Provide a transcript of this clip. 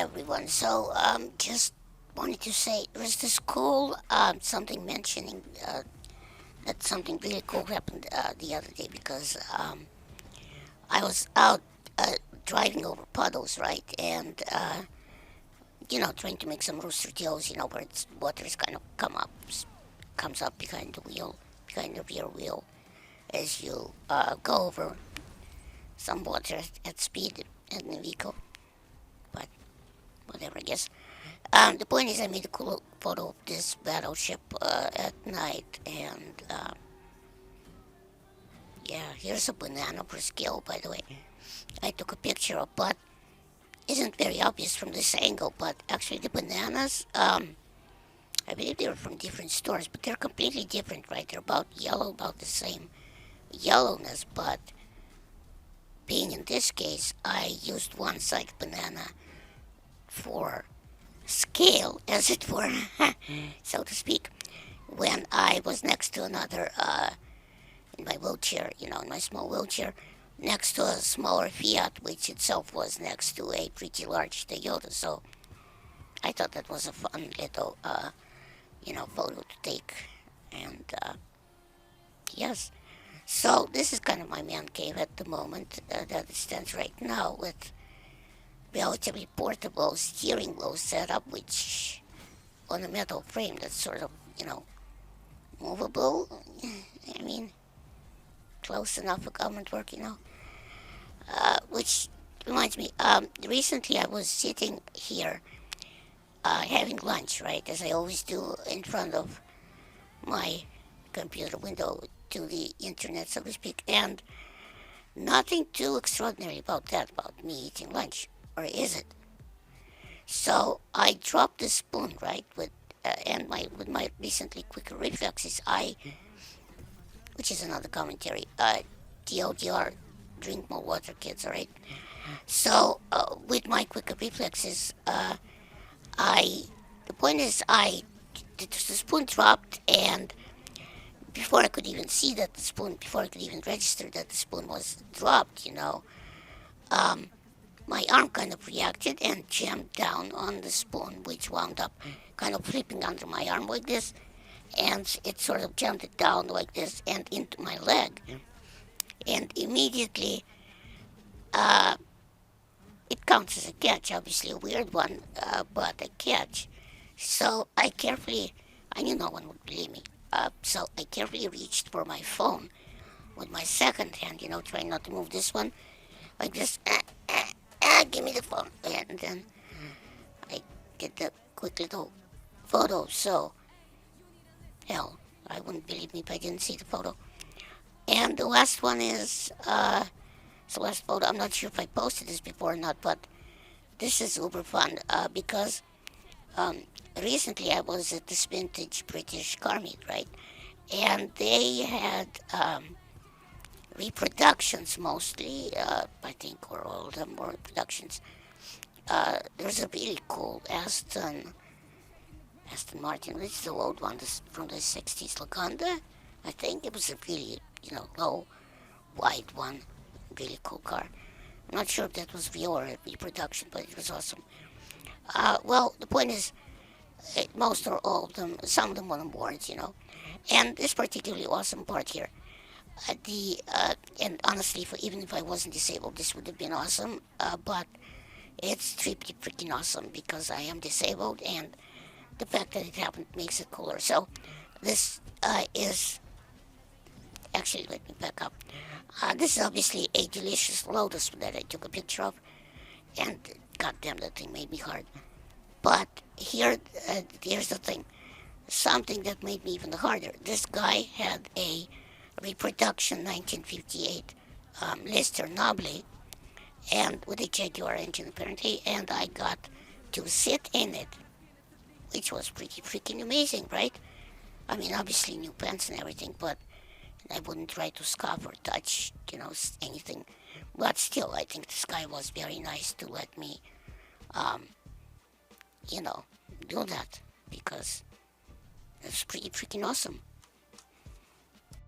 everyone. So, just wanted to say, was this cool? Something mentioning that something really cool happened the other day because I was out driving over puddles, right? And trying to make some rooster tails, where it's water's kind of comes up behind the wheel, behind the rear wheel, as you go over some water at speed in the vehicle. But whatever, I guess. The point is, I made a cool photo of this battleship at night, and yeah, here's a banana per scale, by the way. I took a picture of, but isn't very obvious from this angle. But actually, the bananas, I believe they were from different stores, but they're completely different, right? They're about yellow, about the same yellowness, but being in this case, I used one side banana for scale, as it were, so to speak, when I was next to another, in my wheelchair, in my small wheelchair, next to a smaller Fiat, which itself was next to a pretty large Toyota. So I thought that was a fun little, photo to take. And yes, so this is kind of my man cave at the moment that it stands right now with relatively portable steering wheel setup, which on a metal frame that's sort of, movable. I mean, close enough for government work, which reminds me, recently I was sitting here having lunch, right, as I always do in front of my computer window to the internet, so to speak, and nothing too extraordinary about that, about me eating lunch, or is it? So I dropped the spoon, right, and with my recently quicker reflexes, which is another commentary, TLDR, drink more water, kids, alright? So, with my quicker reflexes, I, the point is, the spoon dropped, and before I could even see that the spoon, before I could even register that the spoon was dropped, um, my arm kind of reacted and jammed down on the spoon, which wound up kind of flipping under my arm like this, and it sort of jammed it down like this and into my leg. And immediately, uh, it counts as a catch, obviously a weird one, but a catch. So I knew no one would believe me. So I carefully reached for my phone with my second hand, trying not to move this one, like this. Give me the phone. And then I did the quick little photo. So, hell, I wouldn't believe me if I didn't see the photo. And the last one is, the last photo. I'm not sure if I posted this before or not, but this is uber fun because um, recently I was at this vintage British car meet, right? And they had reproductions mostly, I think, or all of them were reproductions. There's a really cool Aston Martin, which is the old one from the 60s, Lagonda. I think it was a really, low, wide one, really cool car. I'm not sure if that was real or a reproduction, but it was awesome. Well, the point is, most or all of them, some of them won awards, And this particularly awesome part here, and honestly, even if I wasn't disabled, this would have been awesome. But it's pretty freaking awesome because I am disabled, and the fact that it happened makes it cooler. So this is actually, let me back up. This is obviously a delicious lotus that I took a picture of, and goddamn, that thing made me hard. But here's the thing. Something that made me even harder. This guy had a reproduction 1958 Lister Nobly, and with a Jaguar engine apparently, and I got to sit in it, which was pretty freaking amazing, right? I mean, obviously new pants and everything, but I wouldn't try to scuff or touch, anything. But still, I think this guy was very nice to let me, um, do that because it's pretty freaking awesome.